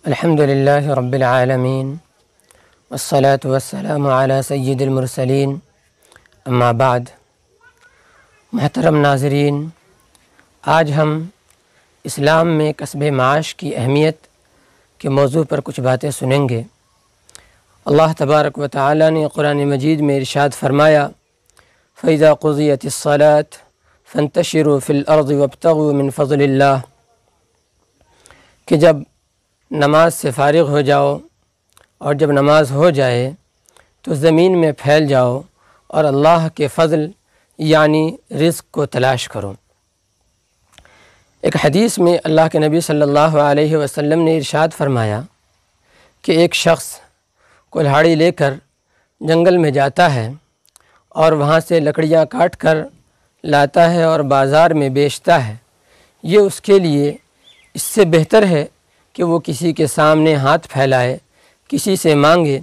الحمد للہ رب العالمین والصلاة والسلام علی سید المرسلین اما بعد۔ محترم ناظرین، آج ہم اسلام میں کسب معاش کی اہمیت کے موضوع پر کچھ باتیں سنیں گے۔ اللہ تبارک و تعالی نے قرآن مجید میں ارشاد فرمایا، فَإِذَا قُضِيَتِ الصَّلَاةُ فَانتَشِرُوا فِي الْأَرْضِ وَابْتَغُوا مِنْ فَضْلِ اللَّهِ، کہ جب نماز سے فارغ ہو جاؤ اور جب نماز ہو جائے تو زمین میں پھیل جاؤ اور اللہ کے فضل یعنی رزق کو تلاش کرو۔ ایک حدیث میں اللہ کے نبی صلی اللہ علیہ وسلم نے ارشاد فرمایا کہ ایک شخص کلہاڑی لے کر جنگل میں جاتا ہے اور وہاں سے لکڑیاں کاٹ کر لاتا ہے اور بازار میں بیچتا ہے، یہ اس کے لیے اس سے بہتر ہے کہ وہ کسی کے سامنے ہاتھ پھیلائے، کسی سے مانگے،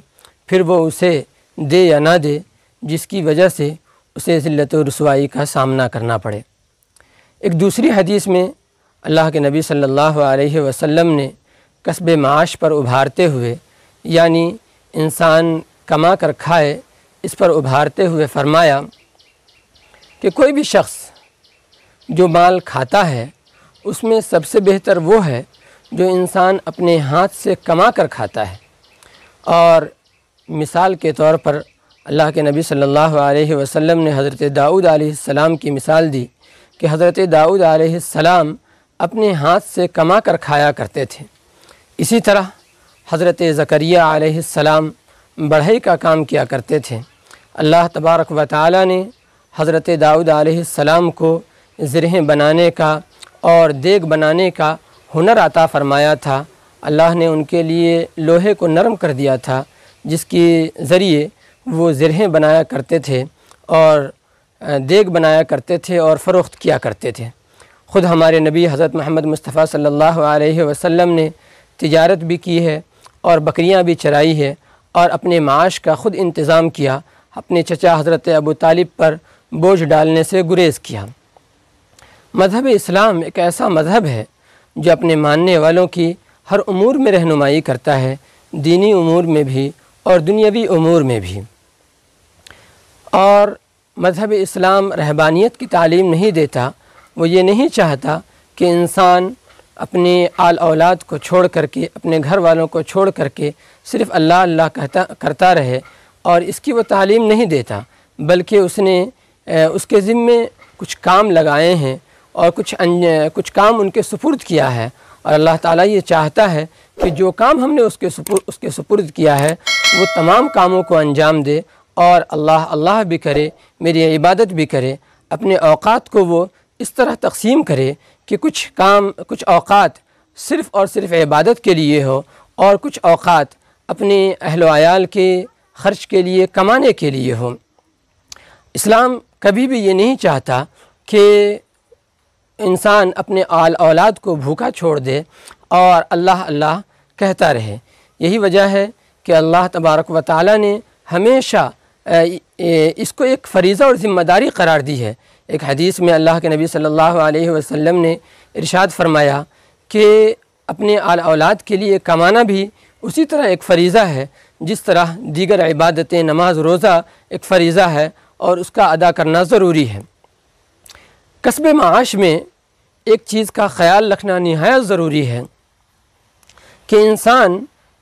پھر وہ اسے دے یا نہ دے، جس کی وجہ سے اسے ذلت و رسوائی کا سامنا کرنا پڑے۔ ایک دوسری حدیث میں اللہ کے نبی صلی اللہ علیہ وسلم نے کسب معاش پر ابھارتے ہوئے، یعنی انسان کما کر کھائے، اس پر ابھارتے ہوئے فرمایا کہ کوئی بھی شخص جو مال کھاتا ہے اس میں سب سے بہتر وہ ہے جو انسان اپنے ہاتھ سے کما کر کھاتا ہے۔ اور مثال کے طور پر اللہ کے نبی صلی اللہ علیہ وسلم نے حضرت داؤد علیہ السلام کی مثال دی کہ حضرت داؤد علیہ السلام اپنے ہاتھ سے کما کر کھایا کرتے تھے۔ اسی طرح حضرت زکریہ علیہ السلام بڑھئی کا کام کیا کرتے تھے۔ اللہ تبارک و تعالی نے حضرت داؤد علیہ السلام کو زرہیں بنانے کا اور دیگ بنانے کا ہنر عطا فرمایا تھا۔ اللہ نے ان کے لیے لوہے کو نرم کر دیا تھا، جس کے ذریعے وہ زرہیں بنایا کرتے تھے اور دیگ بنایا کرتے تھے اور فروخت کیا کرتے تھے۔ خود ہمارے نبی حضرت محمد مصطفیٰ صلی اللہ علیہ وسلم نے تجارت بھی کی ہے اور بکریاں بھی چرائی ہے اور اپنے معاش کا خود انتظام کیا، اپنے چچا حضرت ابو طالب پر بوجھ ڈالنے سے گریز کیا۔ مذہب اسلام ایک ایسا مذہب ہے جو اپنے ماننے والوں کی ہر امور میں رہنمائی کرتا ہے، دینی امور میں بھی اور دنیاوی امور میں بھی۔ اور مذہب اسلام رہبانیت کی تعلیم نہیں دیتا، وہ یہ نہیں چاہتا کہ انسان اپنے آل اولاد کو چھوڑ کر کے، اپنے گھر والوں کو چھوڑ کر کے صرف اللہ اللہ کرتا رہے، اور اس کی وہ تعلیم نہیں دیتا، بلکہ اس نے اس کے ذمے کچھ کام لگائے ہیں اور کچھ کام ان کے سپرد کیا ہے، اور اللہ تعالیٰ یہ چاہتا ہے کہ جو کام ہم نے اس کے سپرد کیا ہے وہ تمام کاموں کو انجام دے اور اللہ بھی کرے، میری عبادت بھی کرے۔ اپنے اوقات کو وہ اس طرح تقسیم کرے کہ کچھ اوقات صرف اور صرف عبادت کے لیے ہو اور کچھ اوقات اپنے اہل و عیال کے خرچ کے لیے، کمانے کے لیے ہو۔ اسلام کبھی بھی یہ نہیں چاہتا کہ انسان اپنے اولاد کو بھوکا چھوڑ دے اور اللہ اللہ کہتا رہے۔ یہی وجہ ہے کہ اللہ تبارک و تعالی نے ہمیشہ اس کو ایک فریضہ اور ذمہ داری قرار دی ہے۔ ایک حدیث میں اللہ کے نبی صلی اللہ علیہ وسلم نے ارشاد فرمایا کہ اپنے اولاد کے لیے کمانا بھی اسی طرح ایک فریضہ ہے جس طرح دیگر عبادتیں، نماز، روزہ ایک فریضہ ہے اور اس کا ادا کرنا ضروری ہے۔ کسب معاش میں ایک چیز کا خیال رکھنا نہایت ضروری ہے کہ انسان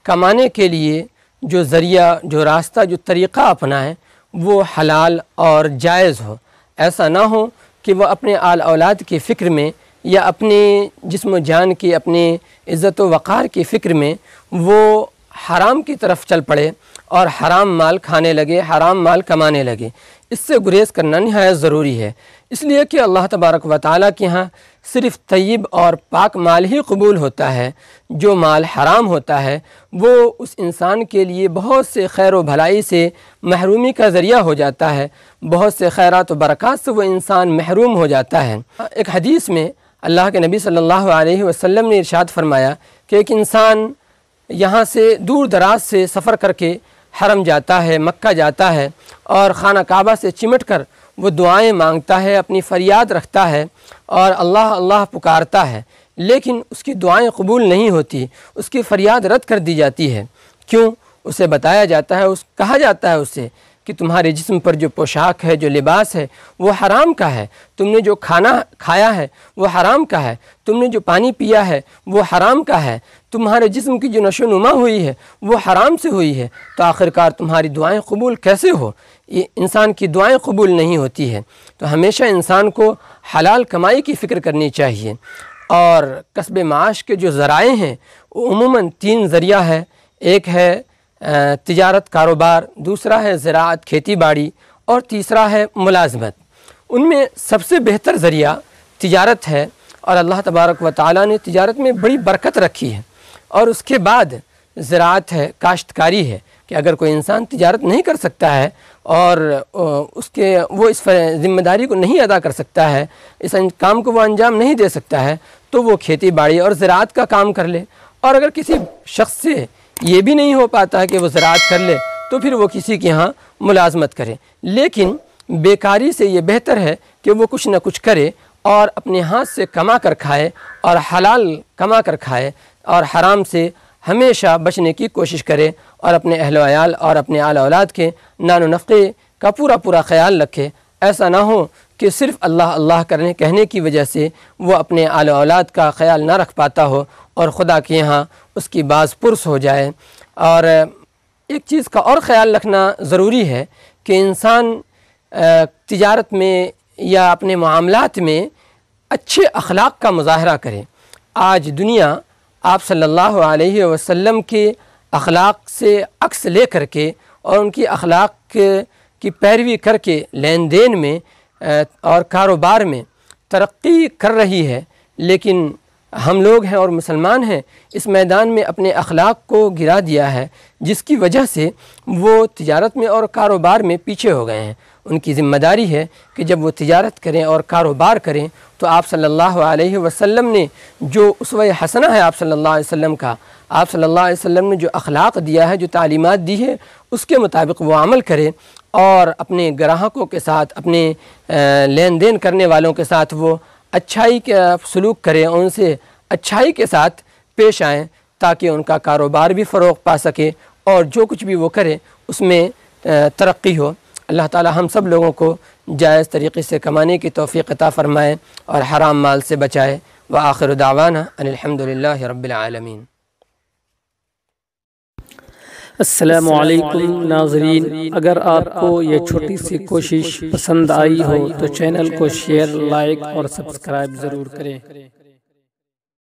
کمانے کے لیے جو ذریعہ، جو راستہ، جو طریقہ اپنائے وہ حلال اور جائز ہو۔ ایسا نہ ہو کہ وہ اپنے آل اولاد کی فکر میں یا اپنے جسم و جان کی، اپنے عزت و وقار کی فکر میں وہ حرام کی طرف چل پڑے اور حرام مال کھانے لگے، حرام مال کمانے لگے۔ اس سے گریز کرنا نہایت ضروری ہے، اس لیے کہ اللہ تبارک و تعالیٰ کے ہاں صرف طیب اور پاک مال ہی قبول ہوتا ہے۔ جو مال حرام ہوتا ہے وہ اس انسان کے لیے بہت سے خیر و بھلائی سے محرومی کا ذریعہ ہو جاتا ہے، بہت سے خیرات و برکات سے وہ انسان محروم ہو جاتا ہے۔ ایک حدیث میں اللہ کے نبی صلی اللہ علیہ وسلم نے ارشاد فرمایا کہ ایک انسان یہاں سے دور دراز سے سفر کر کے حرم جاتا ہے، مکہ جاتا ہے اور خانہ کعبہ سے چمٹ کر وہ دعائیں مانگتا ہے، اپنی فریاد رکھتا ہے اور اللہ اللہ پکارتا ہے، لیکن اس کی دعائیں قبول نہیں ہوتی، اس کی فریاد رد کر دی جاتی ہے۔ کیوں؟ اسے بتایا جاتا ہے، کہا جاتا ہے اسے کہ تمہارے جسم پر جو پوشاک ہے، جو لباس ہے، وہ حرام کا ہے، تم نے جو کھانا کھایا ہے وہ حرام کا ہے، تم نے جو پانی پیا ہے وہ حرام کا ہے، تمہارے جسم کی جو نشو و نما ہوئی ہے وہ حرام سے ہوئی ہے، تو آخرکار تمہاری دعائیں قبول کیسے ہو؟ یہ انسان کی دعائیں قبول نہیں ہوتی ہے۔ تو ہمیشہ انسان کو حلال کمائی کی فکر کرنی چاہیے، اور کسب معاش کے جو ذرائع ہیں وہ عموماً 3 ذریعہ ہے۔ ایک ہے تجارت کاروبار، دوسرا ہے زراعت کھیتی باڑی، اور تیسرا ہے ملازمت۔ ان میں سب سے بہتر ذریعہ تجارت ہے، اور اللہ تبارک و تعالیٰ نے تجارت میں بڑی برکت رکھی ہے۔ اور اس کے بعد زراعت ہے، کاشتکاری ہے، کہ اگر کوئی انسان تجارت نہیں کر سکتا ہے اور وہ اس ذمہ داری کو نہیں ادا کر سکتا ہے، اس کام کو وہ انجام نہیں دے سکتا ہے، تو وہ کھیتی باڑی اور زراعت کا کام کر لے۔ اور اگر کسی شخص سے یہ بھی نہیں ہو پاتا ہے کہ وہ زراعت کر لے، تو پھر وہ کسی کے ہاں ملازمت کرے۔ لیکن بیکاری سے یہ بہتر ہے کہ وہ کچھ نہ کچھ کرے اور اپنے ہاتھ سے کما کر کھائے، اور حلال کما کر کھائے، اور حرام سے ہمیشہ بچنے کی کوشش کرے، اور اپنے اہل و عیال اور اپنے آل اولاد کے نان و نفقے کا پورا خیال رکھے۔ ایسا نہ ہو کہ صرف اللہ اللہ کہنے کی وجہ سے وہ اپنے آل و اولاد کا خیال نہ رکھ پاتا ہو، اور خدا کے یہاں اس کی باز پرس ہو جائے۔ اور ایک چیز کا اور خیال رکھنا ضروری ہے کہ انسان تجارت میں یا اپنے معاملات میں اچھے اخلاق کا مظاہرہ کرے۔ آج دنیا آپ صلی اللہ علیہ وسلم کے اخلاق سے عکس لے کر کے اور ان کی اخلاق کی پیروی کر کے لین دین میں اور کاروبار میں ترقی کر رہی ہے، لیکن ہم لوگ ہیں اور مسلمان ہیں، اس میدان میں اپنے اخلاق کو گرا دیا ہے، جس کی وجہ سے وہ تجارت میں اور کاروبار میں پیچھے ہو گئے ہیں۔ ان کی ذمہ داری ہے کہ جب وہ تجارت کریں اور کاروبار کریں تو آپ صلی اللہ علیہ وسلم نے جو اسوہ حسنہ ہے آپ صلی اللہ علیہ وسلم کا، آپ صلی اللہ علیہ وسلم نے جو اخلاق دیا ہے، جو تعلیمات دی ہے، اس کے مطابق وہ عمل کرے، اور اپنے گراہکوں کے ساتھ، اپنے لین دین کرنے والوں کے ساتھ وہ اچھائی کا سلوک کریں، ان سے اچھائی کے ساتھ پیش آئیں، تاکہ ان کا کاروبار بھی فروغ پا سکے، اور جو کچھ بھی وہ کرے اس میں ترقی ہو۔ اللہ تعالی ہم سب لوگوں کو جائز طریقے سے کمانے کی توفیق عطا فرمائے اور حرام مال سے بچائے۔ وآخر دعوانا ان الحمدللہ رب العالمین۔ السلام علیکم ناظرین، اگر آپ کو یہ چھوٹی سی کوشش پسند آئی ہو تو چینل کو شیئر، لائک اور سبسکرائب ضرور کریں۔